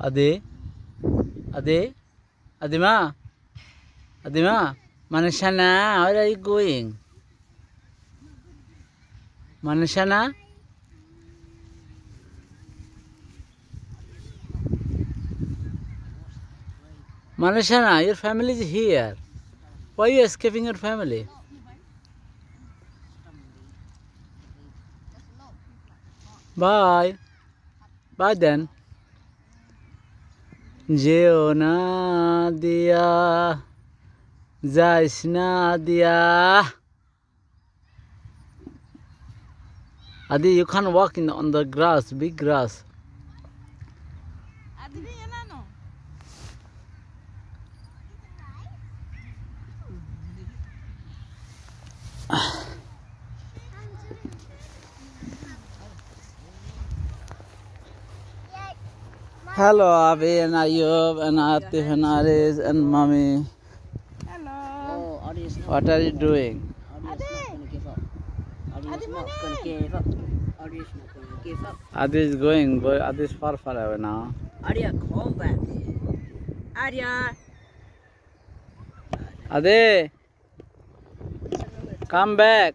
Adi, Adi, Adima, Adima, Manashana, where are you going? Manashana? Manashana, your family is here. Why are you escaping your family? Bye. Bye then. যেও না দিয়া যাইস না দিয়া Adi, you can't walk on the grass, big grass. Hello, Avi and Ayub and Atif and Aris and Mommy. Hello. Oh, Adi is not. What are you doing? Adi is not going to give up. Adi is not going to give up. Adi is not going to give up. Adi is going, boy. Adi is far away now. Adia, come back. Adia. Adi, come back.